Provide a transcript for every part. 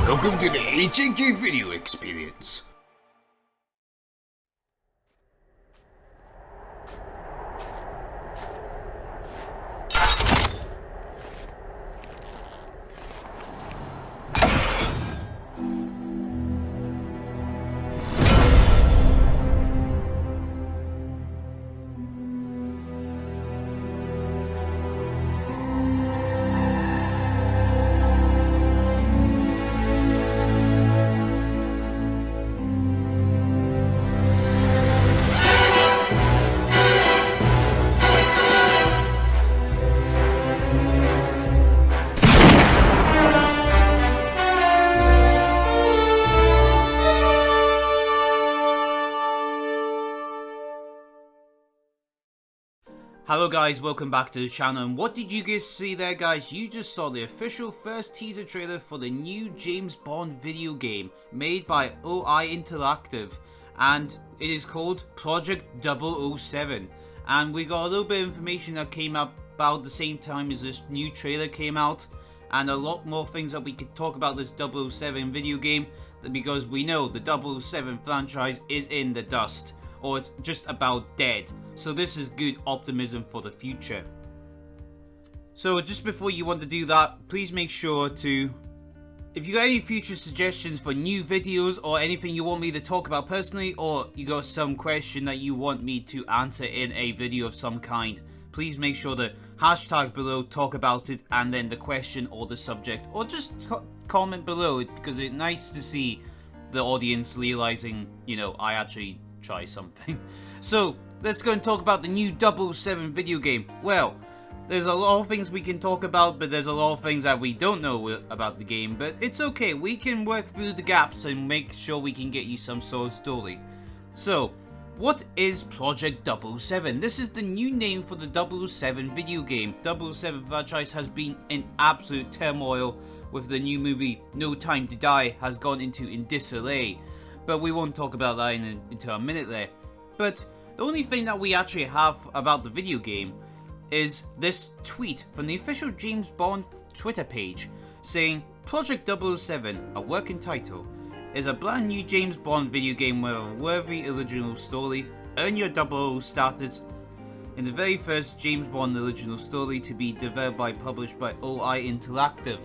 Welcome to the HNK Video Experience. Hello guys, welcome back to the channel, and what did you guys see there guys? You just saw the official first teaser trailer for the new James Bond video game made by OI Interactive, and it is called Project 007. And we got a little bit of information that came up about the same time as this new trailer came out, and a lot more things that we could talk about this 007 video game, because we know the 007 franchise is in the dust, or it's just about dead. So this is good optimism for the future. So just before you want to do that, please make sure to, if you got any future suggestions for new videos or anything you want me to talk about personally, or you got some question that you want me to answer in a video of some kind, please make sure to hashtag below, talk about it, and then the question or the subject, or just comment below it, because it's nice to see the audience realizing, you know, I actually try something. So let's go and talk about the new 007 video game. Well, there's a lot of things we can talk about, but there's a lot of things that we don't know about the game, but it's okay, we can work through the gaps and make sure we can get you some sort of story. So, what is Project 007? This is the new name for the 007 video game. 007 franchise has been in absolute turmoil with the new movie No Time to Die has gone into in disarray, but we won't talk about that until a minute there. But the only thing that we actually have about the video game is this tweet from the official James Bond Twitter page saying, Project 007, a working title, is a brand new James Bond video game with a worthy original story. Earn your 00 status in the very first James Bond original story to be developed by published by OI Interactive.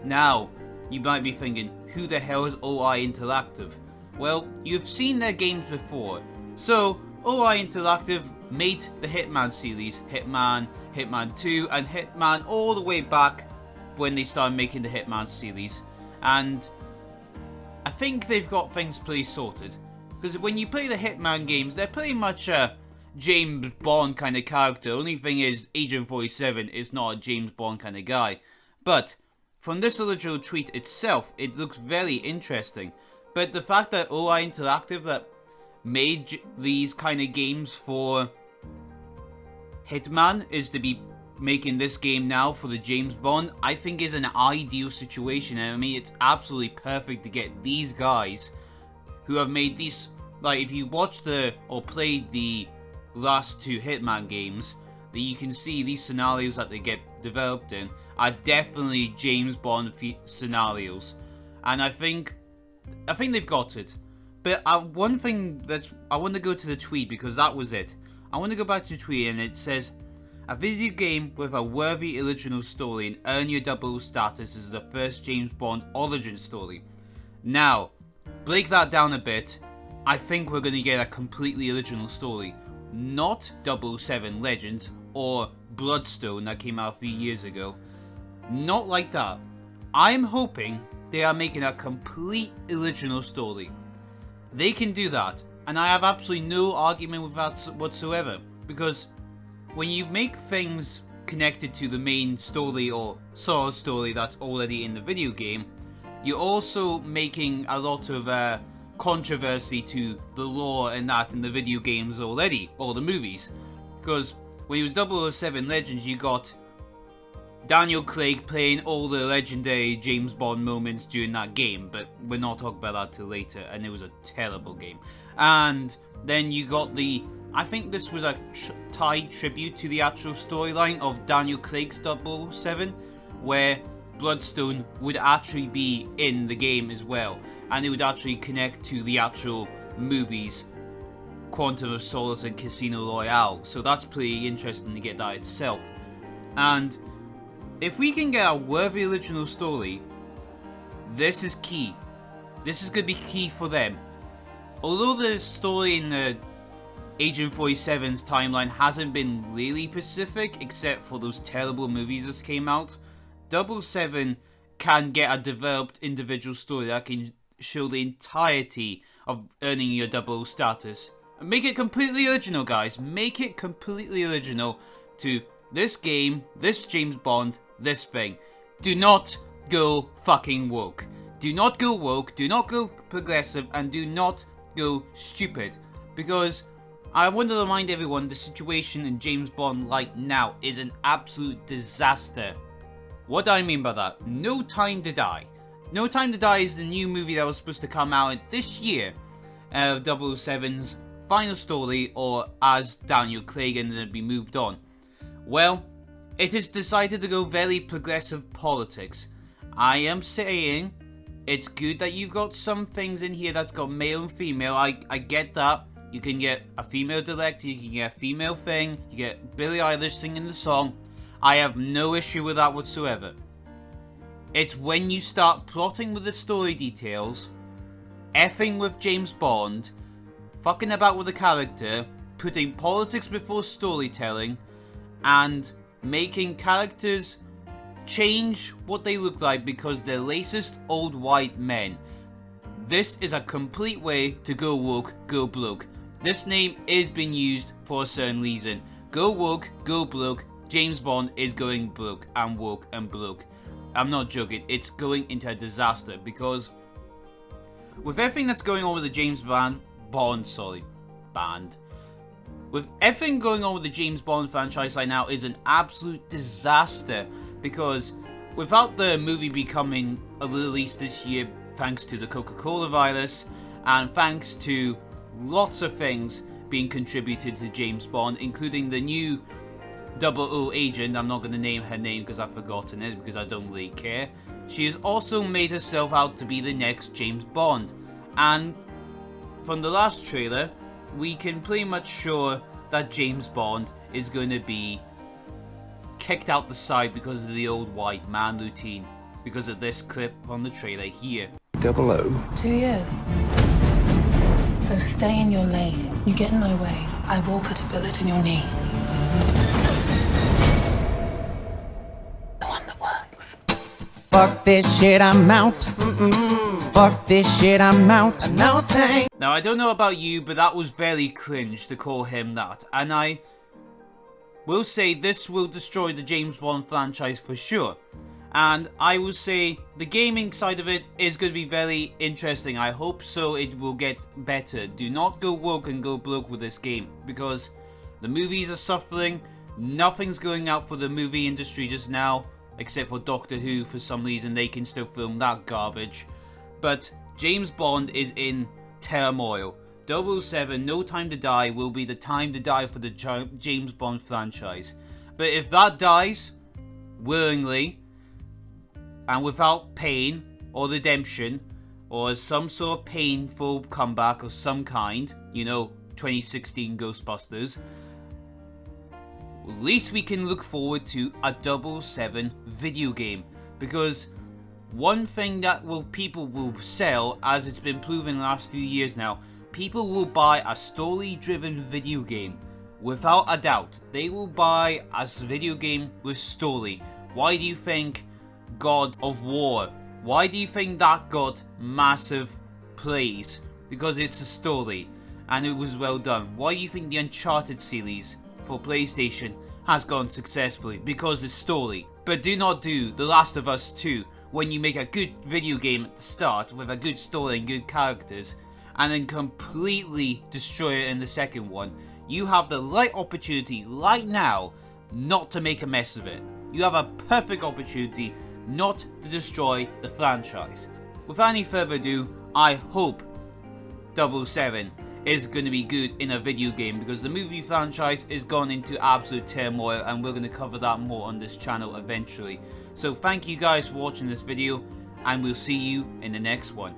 Now, you might be thinking, who the hell is OI Interactive? Well, you've seen their games before. So, OI Interactive made the Hitman series, Hitman, Hitman 2, and Hitman all the way back when they started making the Hitman series. And I think they've got things pretty sorted. Because when you play the Hitman games, they're pretty much a James Bond kind of character. Only thing is, Agent 47 is not a James Bond kind of guy. But, from this original tweet itself, it looks very interesting. But the fact that OI Interactive that made these kind of games for Hitman is to be making this game now for the James Bond, I think is an ideal situation. I mean, it's absolutely perfect to get these guys who have made these, like, if you watched or played the last two Hitman games, that you can see these scenarios that they get developed in are definitely James Bond scenarios. And I think they've got it. But one thing I want to go to the tweet, because that was it. I want to go back to the tweet, and it says, a video game with a worthy original story and earn your 00 status is the first James Bond origin story. Now, break that down a bit. I think we're going to get a completely original story. Not 007 Legends or Bloodstone that came out a few years ago. Not like that. I'm hoping they are making a complete original story. They can do that, and I have absolutely no argument with that whatsoever, because when you make things connected to the main story or sort of story that's already in the video game, you're also making a lot of controversy to the lore and that in the video games already, or the movies. Because when it was 007 Legends, you got Daniel Craig playing all the legendary James Bond moments during that game, but we're not talking about that till later, and it was a terrible game. And then you got the, I think this was a tied tribute to the actual storyline of Daniel Craig's 007, where Bloodstone would actually be in the game as well, and it would actually connect to the actual movies, Quantum of Solace and Casino Royale. So that's pretty interesting to get that itself. And if we can get a worthy original story, this is key. This is going to be key for them. Although the story in the Agent 47's timeline hasn't been really specific, except for those terrible movies that came out, 007 can get a developed individual story that can show the entirety of earning your 00 status. And make it completely original, guys. Make it completely original to this game, this James Bond, this thing. Do not go fucking woke. Do not go woke, do not go progressive, and do not go stupid. Because I want to remind everyone the situation in James Bond right now is an absolute disaster. What do I mean by that? No Time to Die. No Time to Die is the new movie that was supposed to come out this year of 007's final story, or as Daniel Craig ended up being moved on. Well, it has decided to go very progressive politics. I am saying it's good that you've got some things in here that's got male and female. I get that. You can get a female director, you can get a female thing, you get Billie Eilish singing the song. I have no issue with that whatsoever. It's when you start plotting with the story details, effing with James Bond, fucking about with the character, putting politics before storytelling, and making characters change what they look like because they're racist old white men. This is a complete way to go woke, go bloke. This name is being used for a certain reason. Go woke, go bloke. James Bond is going bloke and woke and bloke. I'm not joking. It's going into a disaster because with everything that's going on with the James Bond, with everything going on with the James Bond franchise right now is an absolute disaster because without the movie becoming a release this year, thanks to the Coca-Cola virus and thanks to lots of things being contributed to James Bond, including the new 00 agent. I'm not going to name her name because I've forgotten it because I don't really care. She has also made herself out to be the next James Bond, and from the last trailer we can pretty much sure that James Bond is going to be kicked out the side because of the old white man routine, because of this clip from the trailer here. 00? 2 years. So stay in your lane. You get in my way, I will put a bullet in your knee. The one that works. Fuck this shit, I'm out. Fuck this shit, I'm out. No thanks. Now, I don't know about you, but that was very cringe to call him that. And I will say this will destroy the James Bond franchise for sure. And I will say the gaming side of it is going to be very interesting. I hope so it will get better. Do not go woke and go bloke with this game, because the movies are suffering. Nothing's going out for the movie industry just now, except for Doctor Who. For some reason they can still film that garbage. But James Bond is in turmoil. 007, No Time to Die will be the time to die for the James Bond franchise. But if that dies willingly and without pain or redemption or some sort of painful comeback of some kind, you know, 2016 Ghostbusters, at least we can look forward to a 007 video game. Because one thing that people will sell, as it's been proven in the last few years now, people will buy a story-driven video game. Without a doubt, they will buy a video game with story. Why do you think God of War? Why do you think that got massive praise? Because it's a story, and it was well done. Why do you think the Uncharted series for PlayStation has gone successfully? Because it's story. But do not do The Last of Us 2, when you make a good video game at the start with a good story and good characters, and then completely destroy it in the second one. You have the right opportunity right now not to make a mess of it. You have a perfect opportunity not to destroy the franchise. Without any further ado, I hope 007 is going to be good in a video game, because the movie franchise is gone into absolute turmoil, and we're going to cover that more on this channel eventually. So thank you guys for watching this video, and we'll see you in the next one.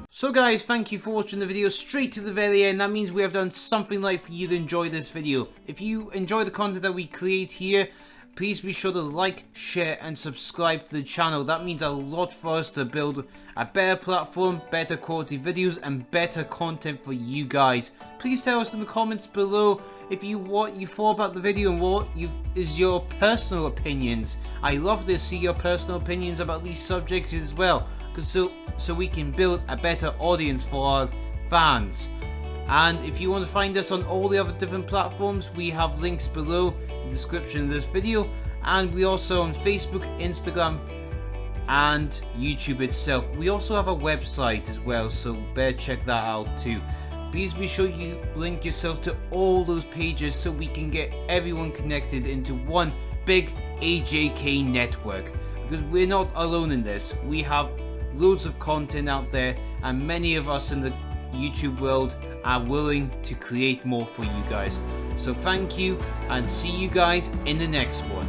So guys, thank you for watching the video straight to the very end. That means we have done something right for you to enjoy this video. If you enjoy the content that we create here, please be sure to like, share and subscribe to the channel. That means a lot for us to build a better platform, better quality videos and better content for you guys. Please tell us in the comments below what you thought about the video and what is your personal opinions. I love to see your personal opinions about these subjects as well, so we can build a better audience for our fans. And if you want to find us on all the other different platforms, we have links below in the description of this video, and we also on Facebook, Instagram and YouTube itself. We also have a website as well, so better check that out too. Please be sure you link yourself to all those pages so we can get everyone connected into one big AJK network, because we're not alone in this. We have loads of content out there, and many of us in the YouTube world are willing to create more for you guys. So thank you, and see you guys in the next one.